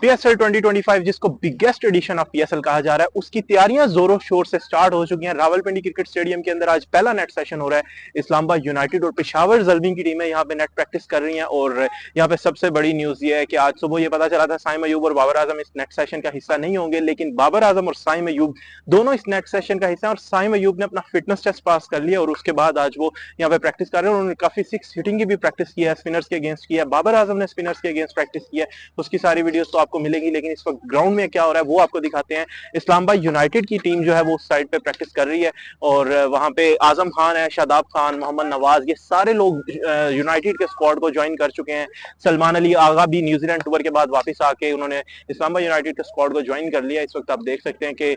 PSL 2025 जिसको biggest addition of PSL कहा जा रहा है, उसकी तैयारियां जोरों शोर से स्टार्ट हो चुकी हैं। रावलपिंडी क्रिकेट स्टेडियम के अंदर आज पहला नेट सेशन हो रहा है। इस्लामाबाद यूनाइटेड और पेशावर ज़ल्मी की टीमें यहाँ पे नेट प्रैक्टिस कर रही हैं और यहाँ पे सबसे बड़ी न्यूज ये है कि आज सुबह ये पता चला था साइम अयूब और बाबर आजम इस नेट सेशन का हिस्सा नहीं होंगे, लेकिन बाबर आजम और साइम अयूब दोनों इस नेट सेशन का हिस्सा है। और साइम अयूब ने अपना फिटनेस टेस्ट पास कर लिया और उसके बाद आज वो यहाँ पे प्रैक्टिस कर रहे हैं। उन्होंने काफी 6 हिटिंग की भी प्रैक्टिस की है, स्पिनर्स के अगेंस्ट किया। बाबर आजम ने स्पिनर्स के अगेंस्ट प्रैक्टिस किया, उसकी सारी वीडियोस तो आपको मिलेगी, लेकिन इस वक्त ग्राउंड में क्या हो रहा है वो आपको दिखाते हैं। इस्लामाबाद यूनाइटेड की टीम जो है वो उस साइड पे प्रैक्टिस कर रही है और वहां पे आजम खान है, शादाब खान, मोहम्मद नवाज, ये सारे लोग यूनाइटेड के स्क्वाड को ज्वाइन कर चुके हैं। सलमान अली आगा भी न्यूजीलैंड टूर के बाद वापस आके उन्होंने इस्लामाबाद यूनाइटेड के स्क्वाड को ज्वाइन कर लिया। इस वक्त आप देख सकते हैं कि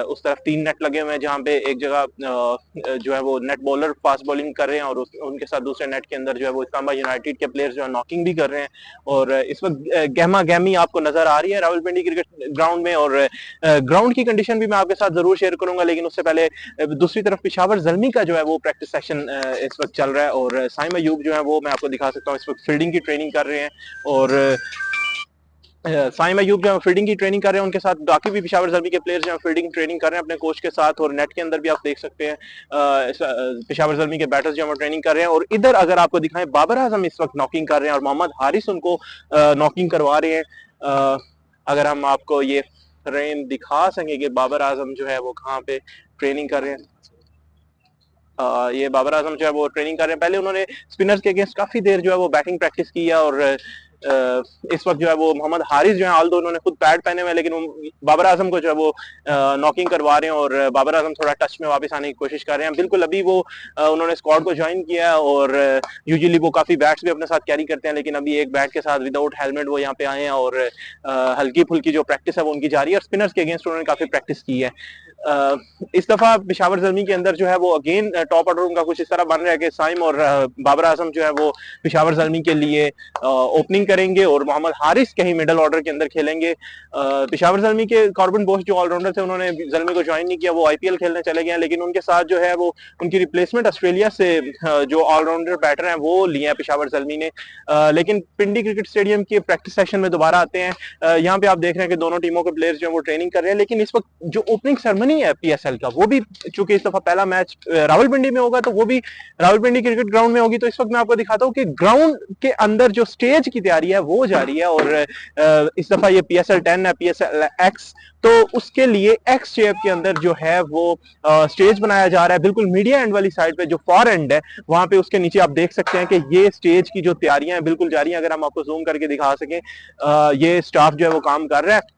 उस तरफ 3 नेट लगे हुए हैं, जहां पे एक जगह जो है वो नेट बॉलर फास्ट बॉलिंग कर रहे हैं और उनके साथ दूसरे नेट के अंदर जो है वो इस्लामाबाद यूनाइटेड के प्लेयर्स जो है नॉकिंग भी कर रहे हैं। और इस वक्त गहमा गहमी आपको नजर आ रही है रावलपिंडी क्रिकेट ग्राउंड में, और ग्राउंड की कंडीशन भी मैं आपके साथ जरूर शेयर करूंगा। लेकिन उससे पहले दूसरी तरफ पेशावर ज़ल्मी का जो है वो प्रैक्टिस सेशन इस वक्त चल रहा है और साइम अयूब जो है वो मैं आपको दिखा सकता हूँ इस वक्त फील्डिंग की ट्रेनिंग कर रहे हैं। और साइम अयूब जो फील्डिंग की ट्रेनिंग कर रहे हैं, उनके साथ बाकी भी पेशावर ज़ल्मी के प्लेयर्स जो फील्डिंग ट्रेनिंग कर रहे हैं अपने कोच के साथ। और नेट के अंदर भी आप देख सकते हैं पेशावर ज़ल्मी के बैटर्स जो ट्रेनिंग कर रहे हैं। और इधर अगर आपको दिखाएं, बाबर आजम इस वक्त नॉकिंग कर रहे हैं और मोहम्मद हारिस उनको नॉकिंग करवा रहे हैं। अगर हम आपको ये फ्रेम दिखा सकें कि बाबर आजम जो है वो कहाँ पे ट्रेनिंग कर रहे हैं, ये बाबर आजम जो है वो ट्रेनिंग कर रहे हैं। पहले उन्होंने स्पिनर्स के अगेंस्ट काफी देर जो है वो बैटिंग प्रैक्टिस की है और इस वक्त जो है वो मोहम्मद हारिस जो है, आल दो उन्होंने खुद पैड पहने हुए, लेकिन बाबर आजम को जो है वो नॉकिंग करवा रहे हैं और बाबर आजम थोड़ा टच में वापस आने की कोशिश कर रहे हैं। बिल्कुल अभी वो उन्होंने स्क्वाड को ज्वाइन किया है और यूजुअली वो काफी बैट्स भी अपने साथ कैरी करते हैं, लेकिन अभी एक बैट के साथ विदाउट हेलमेट वो यहाँ पे आए हैं और हल्की फुल्की जो प्रैक्टिस है वो उनकी जारी है। और स्पिनर्स के अगेंस्ट उन्होंने काफी प्रैक्टिस की है। इस दफा पेशावर ज़ल्मी के अंदर जो है वो अगेन टॉप ऑर्डर उनका कुछ इस तरह बन रहा है कि साइम और बाबर आजम जो है वो पेशावर ज़ल्मी के लिए ओपनिंग करेंगे और मोहम्मद हारिस कहीं मिडिल ऑर्डर के अंदर खेलेंगे। पेशावर ज़ल्मी के कॉर्बन बोस जो ऑलराउंडर थे, उन्होंने ज़ल्मी को ज्वाइन नहीं किया, वो आईपीएल खेलने चले गए हैं। लेकिन उनके साथ जो है वो उनकी रिप्लेसमेंट ऑस्ट्रेलिया से जो ऑलराउंडर बैटर हैं वो लिए हैं पेशावर ज़ल्मी ने। लेकिन पिंडी क्रिकेट स्टेडियम के प्रैक्टिस सेशन में दोबारा आते हैं। यहाँ पे आप देख रहे हैं कि दोनों टीमों के प्लेयर्स जो है वो ट्रेनिंग कर रहे हैं। लेकिन इस वक्त जो ओपनिंग सेरेमनी है पीएसएल का, वो भी चूंकि इस दफा पहला मैच रावलपिंडी में होगा तो वो भी रावलपिंडी क्रिकेट ग्राउंड में होगी। तो इस वक्त मैं आपको दिखाता हूं कि ग्राउंड के अंदर जो स्टेज की तैयारी है वो जारी है। और इस दफा ये पीएसएल 10 है, पीएसएल एक्स, तो उसके लिए एक्स शेप के अंदर जो है वो स्टेज बनाया जा रहा है। बिल्कुल मीडिया एंड वाली साइड पे जो फॉर एंड है वहां पे उसके नीचे आप देख सकते हैं कि ये स्टेज की जो तैयारियां हैं बिल्कुल जारी हैं। अगर हम आपको जूम करके दिखा सकें, ये स्टाफ जो है वो काम कर रहा है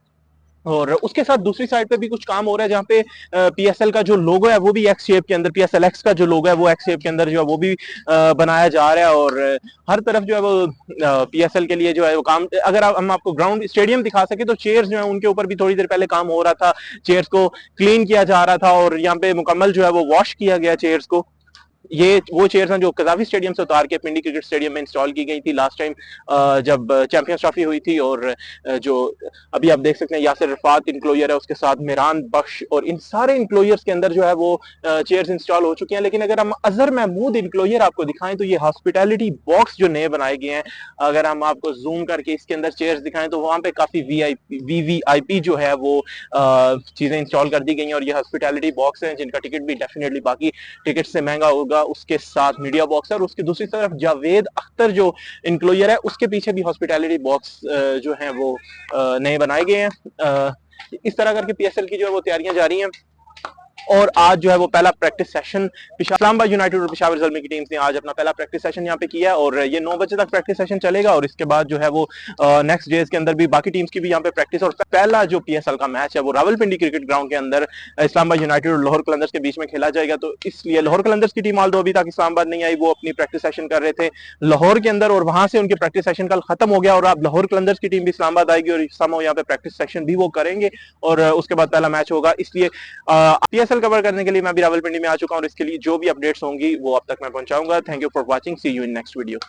और उसके साथ दूसरी साइड पे भी कुछ काम हो रहा है जहाँ पे पीएसएल का जो लोगो है वो भी एक्स शेप के अंदर, पीएसएल एक्स का जो लोगो है वो एक्स शेप के अंदर जो है वो भी बनाया जा रहा है। और हर तरफ जो है वो पीएसएल के लिए जो है वो काम, अगर हम आपको ग्राउंड स्टेडियम दिखा सके तो चेयर्स जो है उनके ऊपर भी थोड़ी देर पहले काम हो रहा था, चेयर्स को क्लीन किया जा रहा था और यहाँ पे मुकम्मल जो है वो वॉश किया गया चेयर्स को। ये वो चेयर्स हैं जो कजाफी स्टेडियम से उतार के पिंडी क्रिकेट स्टेडियम में इंस्टॉल की गई थी लास्ट टाइम जब चैंपियंस ट्रॉफी हुई थी। और जो अभी आप देख सकते हैं यासिर रफात इंक्लोजर है, उसके साथ मेहरान बख्श, और इन सारे इंक्लोजर्स के अंदर जो है वो चेयर्स इंस्टॉल हो चुकी हैं। लेकिन अगर हम अजहर महमूद इंक्लोजर आपको दिखाएं तो ये हॉस्पिटैलिटी बॉक्स जो नए बनाए गए हैं, अगर हम आपको जूम करके इसके अंदर चेयर्स दिखाएं तो वहां पे काफी वीवीआईपी जो है वो चीजें इंस्टॉल कर दी गई हैं। और ये हॉस्पिटैलिटी बॉक्स हैं जिनका टिकट भी डेफिनेटली बाकी टिकट से महंगा होगा। उसके साथ मीडिया बॉक्स है और उसकी दूसरी तरफ जावेद अख्तर जो इंक्लोजर है उसके पीछे भी हॉस्पिटैलिटी बॉक्स जो है वो नए बनाए गए हैं। इस तरह करके पीएसएल की जो है वो तैयारियां जारी हैं। और आज जो है वो पहला प्रैक्टिस सेशन इस्लामाबाद यूनाइटेड और पेशावर ज़ल्मी की टीम्स ने आज अपना पहला प्रैक्टिस सेशन यहाँ पे किया और ये 9 बजे तक प्रैक्टिस सेशन चलेगा। और इसके बाद जो है वो नेक्स्ट डेज के अंदर भी बाकी टीम्स की भी यहाँ पे प्रैक्टिस, और पहला जो पीएसएल का मैच है वो रावलपिंडी क्रिकेट ग्राउंड के अंदर इस्लामाबाद यूनाइटेड और लाहौर कलंदर्स के बीच में खेला जाएगा। तो इसलिए लाहौर कलंदर्स की टीम आल दो अभी तक इस्लामाबाद नहीं आई, वो अपनी प्रैक्टिस सेशन कर रहे थे लाहौर के अंदर और वहां से उनके प्रैक्टिस सेशन कल खत्म हो गया। और अब लाहौर कलंदर्स की टीम भी इस्लामाबाद आएगी और समो यहाँ पे प्रैक्टिस सेशन भी वो करेंगे और उसके बाद पहला मैच होगा। इसलिए पीएसएल कवर करने के लिए मैं भी रावलपिंडी में आ चुका हूं और इसके लिए जो भी अपडेट्स होंगी वो अब तक मैं पहुंचाऊंगा। Thank you for watching, see you in next video.